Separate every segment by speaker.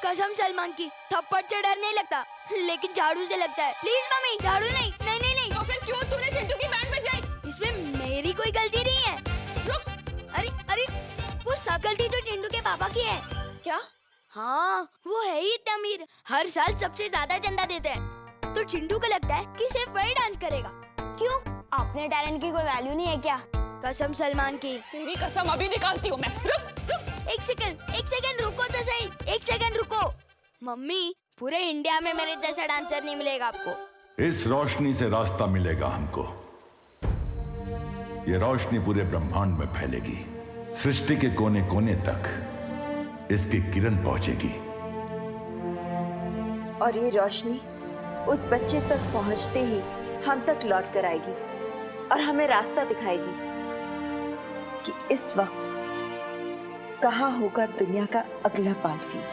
Speaker 1: कसम सलमान की, थप्पड़ से डर नहीं लगता, लेकिन झाड़ू से लगता है। प्लीज मम्मी, झाड़ू नहीं, नहीं नहीं नहीं।
Speaker 2: तो फिर क्यों तूने चिंटू की बैंड बजाई?
Speaker 1: इसमें मेरी कोई गलती नहीं है।
Speaker 2: रुक।
Speaker 1: अरे अरे, वो सब गलती तो चिंटू के पापा की है।
Speaker 2: क्या?
Speaker 1: हाँ, वो है ही इतना अमीर, हर साल सबसे ज्यादा चंदा देते हैं। तो चिंटू को लगता है कि सिर्फ वही डांस करेगा। क्यों? अपने टैलेंट की कोई वैल्यू नहीं है क्या? कसम सलमान की।
Speaker 2: तेरी कसम अभी निकालती हूँ मैं। रुक रुक।
Speaker 1: एक सेकंड रुको तो सही, एक सेकंड रुको। मम्मी, पूरे इंडिया में मेरे जैसा डांसर नहीं मिलेगा आपको।
Speaker 3: इस रोशनी से रास्ता मिलेगा हमको। ये रोशनी पूरे ब्रह्मांड में फैलेगी, सृष्टि के कोने कोने तक इसकी किरण पहुंचेगी।
Speaker 4: और ये रोशनी उस बच्चे तक पहुंचते ही हम तक लौट कर आएगी और हमें रास्ता दिखाएगी कि इस वक्त कहां होगा दुनिया का अगला बालवीर।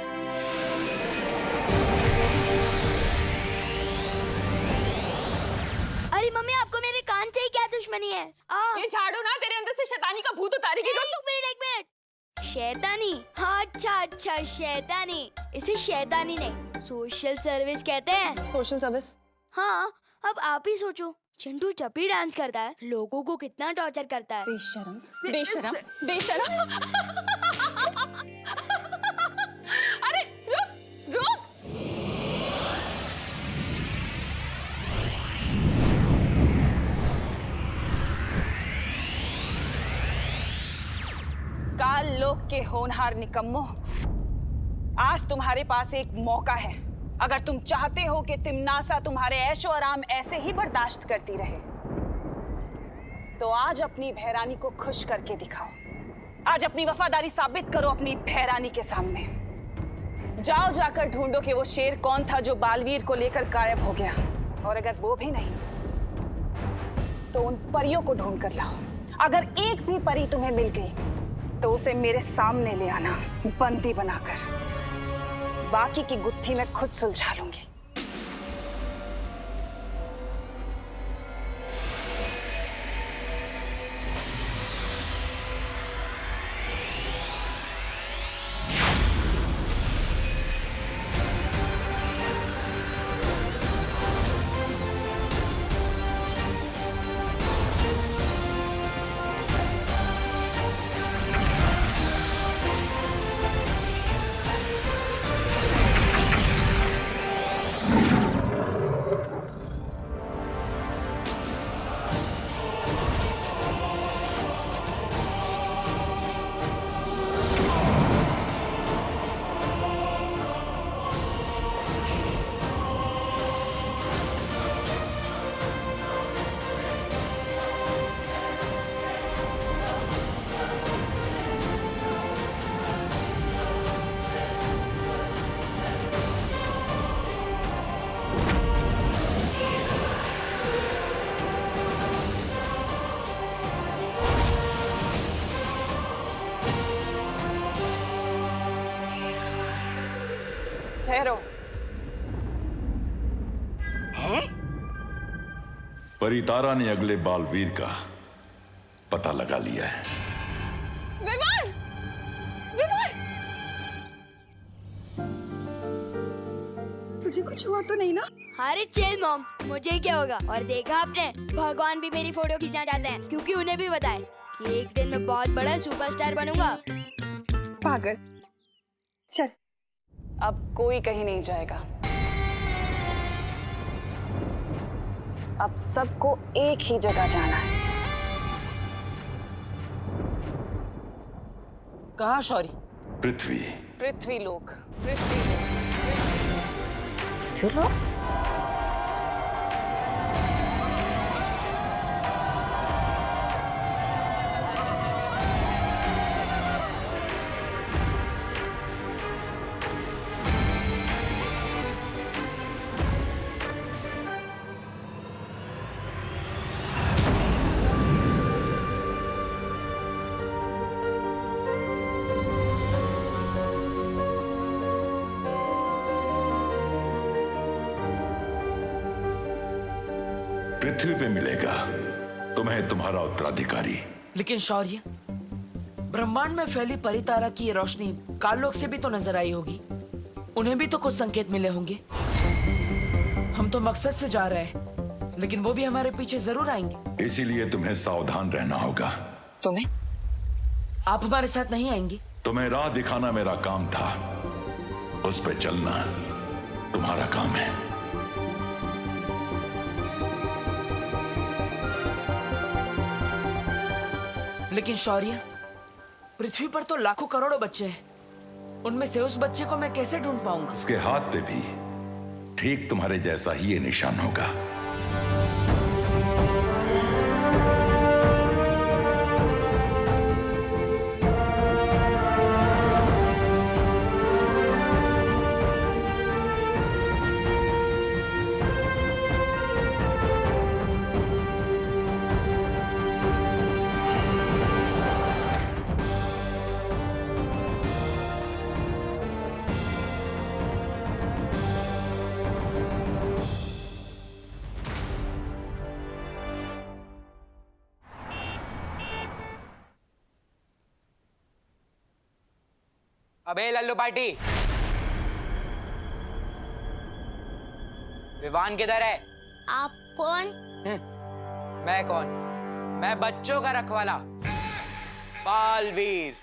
Speaker 1: अरे मम्मी, आपको मेरे कान से ही क्या दुश्मनी है?
Speaker 2: ये झाड़ू ना तेरे अंदर से शैतानी का भूत उतारेगी।
Speaker 1: एक मिनट। शैतानी? हाँ, अच्छा, शैतानी। इसे शैतानी नहीं, सोशल सर्विस कहते हैं।
Speaker 2: Social service?
Speaker 1: हाँ, अब आप ही सोचो, चिंटू जब भी डांस करता है लोगों को कितना टॉर्चर करता है।
Speaker 2: बेशरम, बेशरम, बेशरम। अरे रुक रुक। काल लोक के होनहार निकम्मो, आज तुम्हारे पास एक मौका है। अगर तुम चाहते हो कि तिमनासा तुम्हारे ऐशो आराम ऐसे ही बर्दाश्त करती रहे, तो आज अपनी भैरानी को खुश करके दिखाओ। आज अपनी वफादारी साबित करो अपनी भैरानी के सामने। जाओ, जाकर ढूंढो कि वो शेर कौन था जो बालवीर को लेकर गायब हो गया, और अगर वो भी नहीं तो उन परियों को ढूंढ कर लाओ। अगर एक भी परी तुम्हें मिल गई तो उसे मेरे सामने ले आना, बंदी बनाकर। बाकी की गुत्थी मैं खुद सुलझा लूंगी। ठहरो।
Speaker 3: परितारा ने अगले बालवीर का पता लगा लिया है।
Speaker 2: विमान! विमान! तुझे कुछ हुआ तो नहीं ना?
Speaker 1: अरे चिल मॉम, मुझे क्या होगा? और देखा आपने, भगवान भी मेरी फोटो खींचना चाहते हैं, क्योंकि उन्हें भी बताए कि एक दिन मैं बहुत बड़ा सुपरस्टार बनूंगा।
Speaker 2: पागल। चल, अब कोई कहीं नहीं जाएगा। अब सबको एक ही जगह जाना है।
Speaker 5: कहाँ शौरी?
Speaker 3: पृथ्वी।
Speaker 2: पृथ्वी लोक, पृथ्वी लोक।
Speaker 5: चलो।
Speaker 3: पृथ्वी पे मिलेगा तुम्हें तुम्हारा उत्तराधिकारी।
Speaker 5: लेकिन शौर्य, ब्रह्मांड में फैली परितारा की ये रोशनी काललोक से भी तो नजर आई होगी। उन्हें भी तो कुछ संकेत मिले होंगे। हम तो मकसद से जा रहे हैं, लेकिन वो भी हमारे पीछे जरूर आएंगे।
Speaker 3: इसीलिए तुम्हें सावधान रहना होगा।
Speaker 5: तुम्हें? आप हमारे साथ नहीं आएंगे?
Speaker 3: तुम्हें राह दिखाना मेरा काम था, उस पे चलना तुम्हारा काम है।
Speaker 5: लेकिन शौर्य, पृथ्वी पर तो लाखों करोड़ों बच्चे हैं। उनमें से उस बच्चे को मैं कैसे ढूंढ पाऊंगा?
Speaker 3: उसके हाथ पे भी ठीक तुम्हारे जैसा ही ये निशान होगा।
Speaker 6: अबे लल्लू पार्टी, विवान किधर है?
Speaker 1: आप कौन?
Speaker 6: मैं कौन? मैं बच्चों का रखवाला, बालवीर।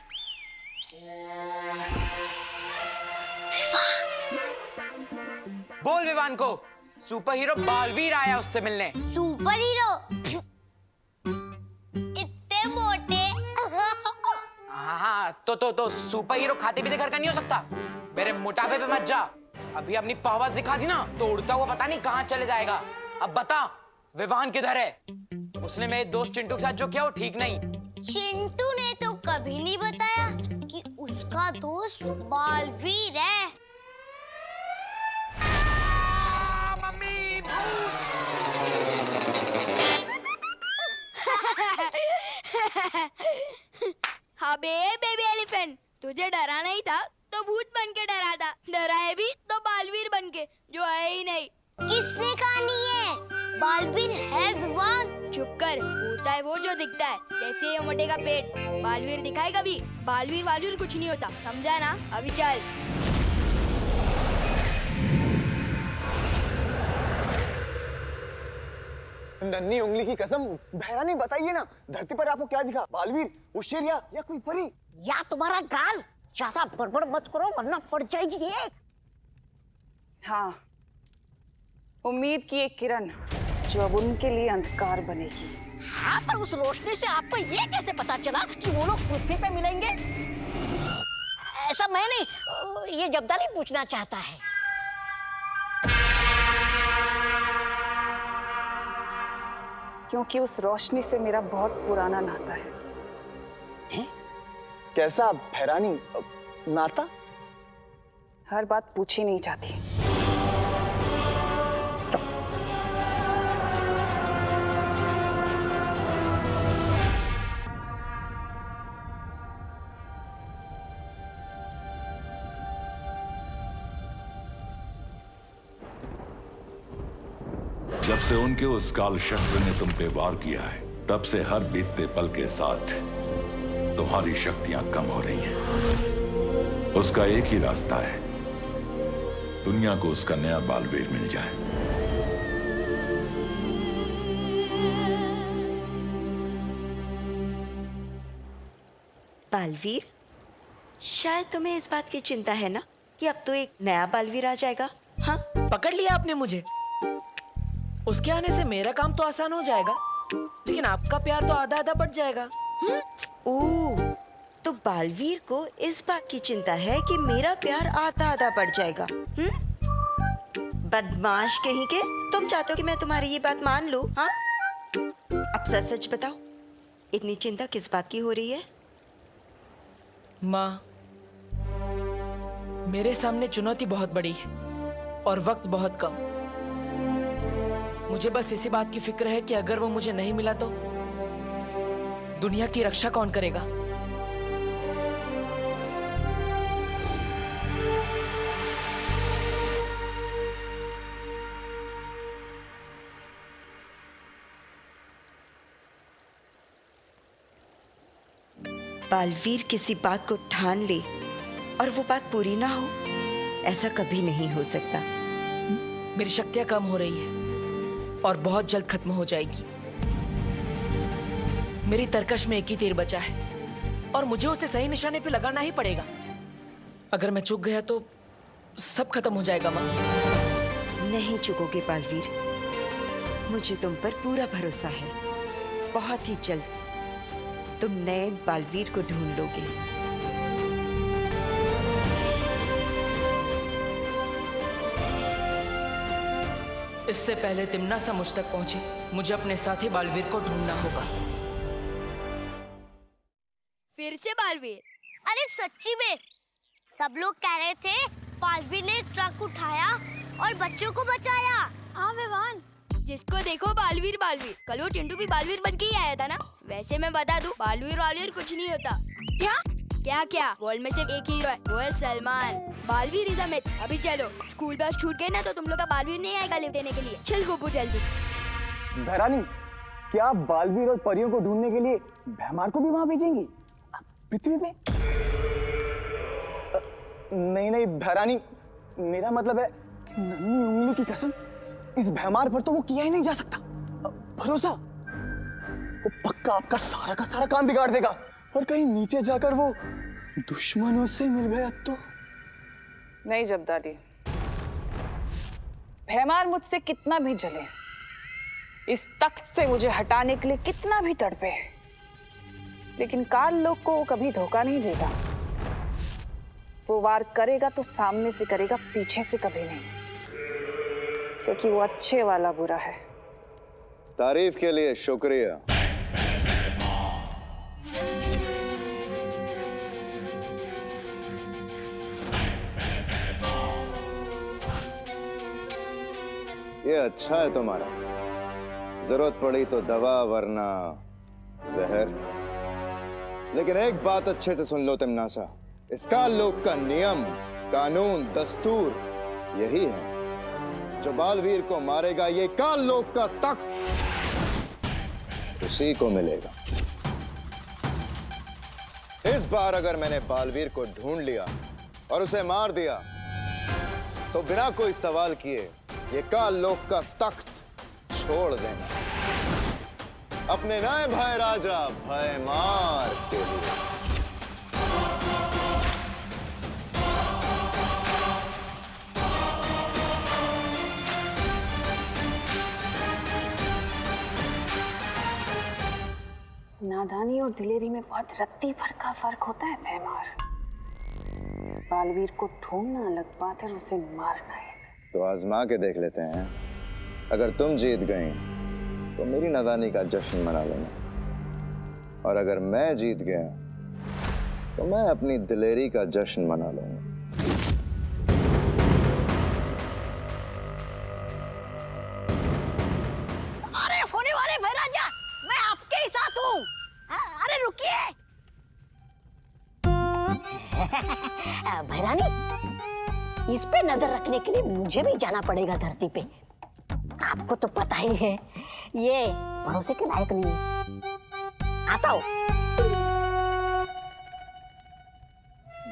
Speaker 6: बोल विवान को, सुपर हीरो बालवीर आया उससे मिलने।
Speaker 1: Super hero? इतने मोटे?
Speaker 6: हाँ, तो सुपर हीरो खाते पीते घर का नहीं हो सकता। मेरे मोटापे पे मत जा। अभी अपनी पावर दिखा दी ना तो उड़ता हुआ पता नहीं कहाँ चले जाएगा। अब बता, विवान किधर है? उसने मेरे दोस्त चिंटू के साथ जो किया वो ठीक नहीं।
Speaker 1: चिंटू ने तो कभी नहीं बताया कि उसका दोस्त बालवीर है।
Speaker 6: मम्मी,
Speaker 1: हाँ बे बेबी एलिफेंट, तुझे डरा नहीं था तो भूत बन के डरा था, डराए भी तो बालवीर बन के, जो है ही नहीं। किसने कहा नहीं है? बालवीर है विवान। चुप कर, होता है वो जो दिखता है, जैसे ये मोटे का पेट। बालवीर दिखाए कभी? बालवीर कुछ नहीं होता, समझा ना? अभी चल।
Speaker 7: नन्ही उंगली की कसम, बहरा नहीं, बताइए ना, धरती पर आपको क्या दिखा? बालवीर, उस शेर या कोई परी?
Speaker 8: या तुम्हारा गाल? ज्यादा बड़बड़ मत करो वरना पड़ जाएगी ये।
Speaker 2: हाँ, उम्मीद की एक किरण जो अब उनके लिए अंधकार बनेगी।
Speaker 8: हाँ, पर उस रोशनी से आपको ये कैसे पता चला कि वो लोग पृथ्वी पे मिलेंगे? ऐसा मैं नहीं, ये जब्दाली पूछना चाहता है।
Speaker 2: क्योंकि उस रोशनी से मेरा बहुत पुराना नाता है।
Speaker 7: कैसा भैरानी नाता?
Speaker 2: हर बात पूछी नहीं जाती।
Speaker 3: जब से उनके उस काल शस्त्र ने तुम पे वार किया है, तब से हर बीतते पल के साथ तुम्हारी शक्तियां कम हो रही हैं। उसका एक ही रास्ता है, दुनिया को उसका नया बालवीर मिल जाए।
Speaker 4: बालवीर? शायद तुम्हें इस बात की चिंता है ना कि अब तो एक नया बालवीर आ जाएगा। हाँ,
Speaker 5: पकड़ लिया आपने मुझे। उसके आने से मेरा काम तो आसान हो जाएगा, लेकिन आपका प्यार तो आधा आधा बढ़ जाएगा।
Speaker 4: ओह, तो बालवीर को इस बात की चिंता है कि मेरा प्यार आधा आधा बढ़ जाएगा। बदमाश कहीं के, तुम चाहते हो कि मैं तुम्हारी ये बात मान लूं? हाँ, अब सच सच बताओ, इतनी चिंता किस बात की हो रही है?
Speaker 5: माँ, मेरे सामने चुनौती बहुत बड़ी है और वक्त बहुत कम। मुझे बस इसी बात की फिक्र है कि अगर वो मुझे नहीं मिला तो दुनिया की रक्षा कौन करेगा?
Speaker 4: बालवीर किसी बात को ठान ले और वो बात पूरी ना हो ऐसा कभी नहीं हो सकता।
Speaker 5: मेरी शक्तियां कम हो रही है और बहुत जल्द खत्म हो जाएगी। मेरी तरकश में एक ही तीर बचा है और मुझे उसे सही निशाने पे लगाना ही पड़ेगा। अगर मैं चूक गया तो सब खत्म हो जाएगा माँ।
Speaker 4: नहीं चुकोगे बालवीर, मुझे तुम पर पूरा भरोसा है। बहुत ही जल्द तुम नए बालवीर को ढूंढ लोगे।
Speaker 5: इससे पहले तिम्नासा मुझ तक पहुंचे, मुझे अपने साथी बालवीर को ढूंढना होगा।
Speaker 1: फिर से बालवीर?
Speaker 9: अरे सच्ची में सब लोग कह रहे थे बालवीर ने एक ट्रक उठाया और बच्चों को बचाया। हाँ विवान,
Speaker 1: जिसको देखो बालवीर बालवीर। कल वो चिंटू भी बालवीर बन के ही आया था ना। वैसे मैं बता दूं, बालवीर वालवीर कुछ नहीं होता।
Speaker 9: क्या
Speaker 1: क्या क्या, वर्ल्ड में सिर्फ एक हीरो है, वो है Salman. Baalveer is a myth. अभी चलो, स्कूल बस छूट गई ना तो तुम लोग का बालवीर नहीं आएगा लिफ्ट देने के लिए। चल गोपू जल्दी।
Speaker 7: भैरानी, क्या आप बालवीर और परियों को ढूंढने के लिए भैमार को भी वहां भेजेंगी पृथ्वी पे? नहीं नहीं भैरानी, मेरा मतलब है कि नन्ही उंगली की कसम, इस भैमार पर तो वो किया ही नहीं जा सकता। भरोसा, वो पक्का आपका सारा का सारा काम बिगाड़ देगा। और कहीं नीचे जाकर वो दुश्मनों से मिल गया तो?
Speaker 2: नहीं जब्दाली, भैमार मुझसे कितना भी जले, इस तख्त से मुझे हटाने के लिए कितना भी तड़पे, लेकिन काल लोग को वो कभी धोखा नहीं देगा। वो वार करेगा तो सामने से करेगा, पीछे से कभी नहीं, क्योंकि वो अच्छे वाला बुरा है।
Speaker 7: तारीफ के लिए शुक्रिया। ये अच्छा है तुम्हारा। जरूरत पड़ी तो दवा, वरना जहर। लेकिन एक बात अच्छे से सुन लो तिम्नासा, इस काल लोक का नियम, कानून, दस्तूर यही है। जो बालवीर को मारेगा, ये काल लोक का तख्त उसी को मिलेगा। इस बार अगर मैंने बालवीर को ढूंढ लिया और उसे मार दिया तो बिना कोई सवाल किए ये काल लोक का तख्त छोड़ देना अपने नए भाई राजा भयमार के लिए।
Speaker 2: नादानी और दिलेरी में बहुत रत्ती भर का फर्क होता है भैमार। बालवीर को ढूंढना अलग बात है, उसे मारना है।
Speaker 7: तो आजमा के देख लेते हैं। अगर तुम जीत गई तो मेरी नादानी का जश्न मना लेना, और अगर मैं जीत गया तो मैं अपनी दिलेरी का जश्न मना लूंगा।
Speaker 8: अरे होने वाले भाई राजा, मैं आपके ही साथ हूँ। अरे रुकिए। भैरानी, इस पे नजर रखने के लिए मुझे भी जाना पड़ेगा धरती पे। आपको तो पता ही है ये भरोसे के लायक नहीं है। आता हूँ।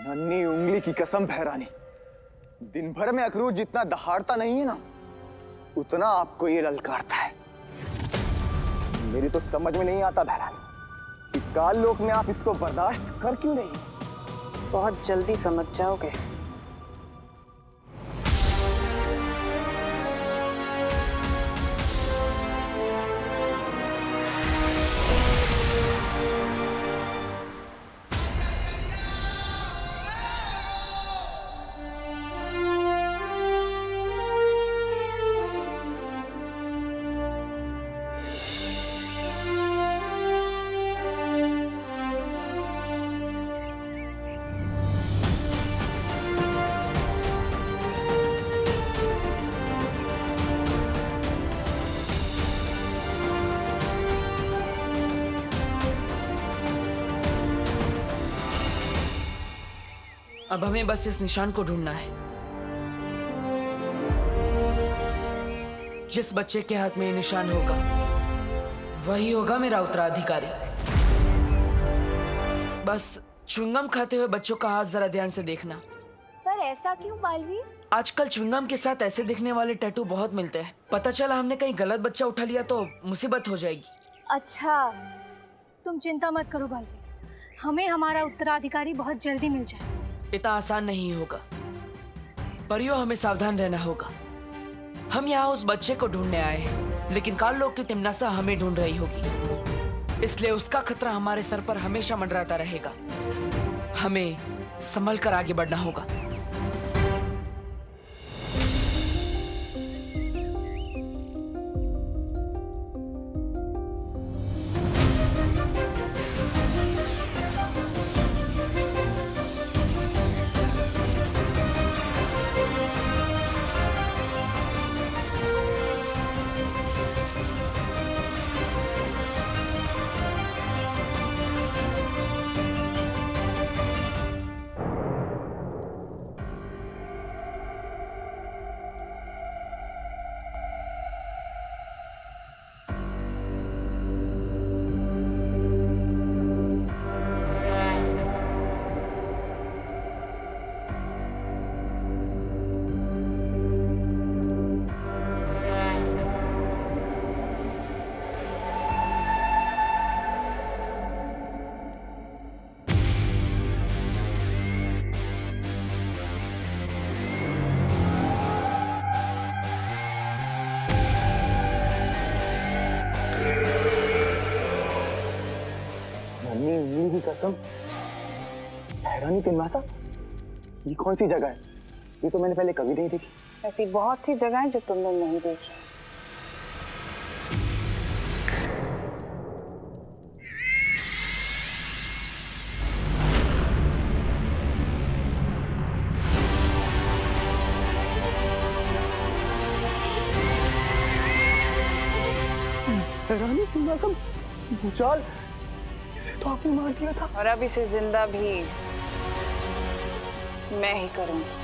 Speaker 7: नन्ही उंगली की कसम भैरानी, दिन भर में अखरूट जितना दहाड़ता नहीं है ना, उतना आपको ये ललकारता है। मेरी तो समझ में नहीं आता भैरानी कि काल लोक में आप इसको बर्दाश्त कर क्यों रही?
Speaker 2: बहुत जल्दी समझ जाओगे।
Speaker 5: अब हमें बस इस निशान को ढूंढना है। जिस बच्चे के हाथ में ये निशान होगा वही होगा मेरा उत्तराधिकारी। बस च्युइंगम खाते हुए बच्चों का हाथ जरा ध्यान से देखना।
Speaker 9: पर
Speaker 10: ऐसा क्यों बालवीर?
Speaker 5: आजकल च्युइंगम के साथ ऐसे दिखने वाले टैटू बहुत मिलते हैं। पता चला हमने कहीं गलत बच्चा उठा लिया तो मुसीबत हो जाएगी।
Speaker 10: अच्छा, तुम चिंता मत करो बालवीर, हमें हमारा उत्तराधिकारी बहुत जल्दी मिल जाए।
Speaker 5: इतना आसान नहीं होगा परियो, हमें सावधान रहना होगा। हम यहाँ उस बच्चे को ढूंढने आए हैं, लेकिन काल लोग की तिमनासा हमें ढूंढ रही होगी, इसलिए उसका खतरा हमारे सर पर हमेशा मंडराता रहेगा। हमें संभल कर आगे बढ़ना होगा।
Speaker 11: की कसम, हैरानी तिमनासा, ये कौन सी जगह है? ये तो मैंने पहले कभी नहीं देखी।
Speaker 2: ऐसी बहुत सी जगह है जो तुमने नहीं देखी।
Speaker 11: हैरानी तिमनासा, भूचाल, इसे तो आपने मार दिया था।
Speaker 2: और अब इसे जिंदा भी मैं ही करूंगी।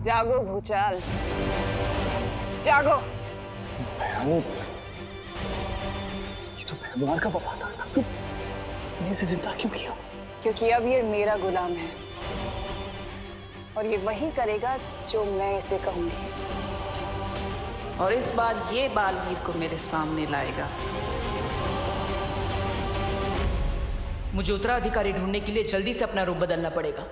Speaker 2: जागो भूचाल, जागो।
Speaker 11: हैरानी, ये तो भगवान का वफादार था, तुमने इसे जिंदा क्यों किया?
Speaker 2: क्योंकि अब ये मेरा गुलाम है और ये वही करेगा जो मैं इसे कहूंगी।
Speaker 12: और इस बार ये बालवीर को मेरे सामने लाएगा।
Speaker 5: मुझे उत्तराधिकारी ढूंढने के लिए जल्दी से अपना रूप बदलना पड़ेगा।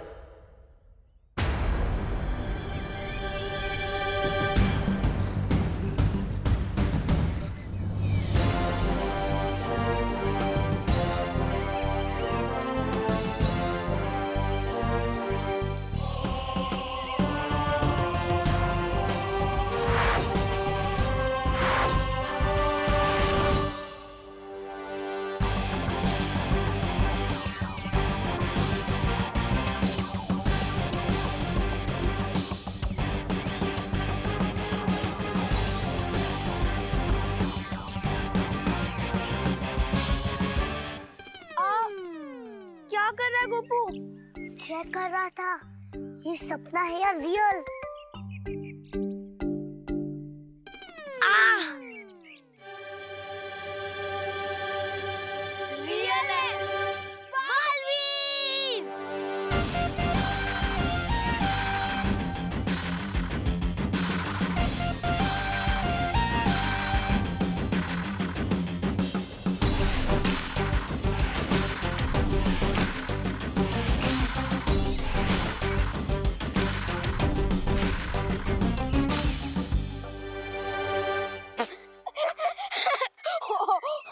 Speaker 9: क्या कर रहा है गोपू? चेक कर रहा था ये सपना है या रियल। रियल है। बालवीर!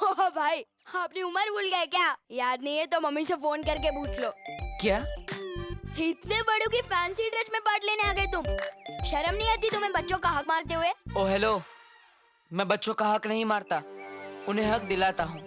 Speaker 1: ओ भाई, अपनी उम्र भूल गए क्या? याद नहीं है तो मम्मी से फोन करके पूछ लो।
Speaker 5: क्या?
Speaker 1: इतने बड़ों की फैंसी ड्रेस में पार्ट लेने आ गए तुम? शर्म नहीं आती तुम्हें बच्चों का हक मारते हुए?
Speaker 5: ओ हेलो, मैं बच्चों का हक नहीं मारता, उन्हें हक दिलाता हूँ।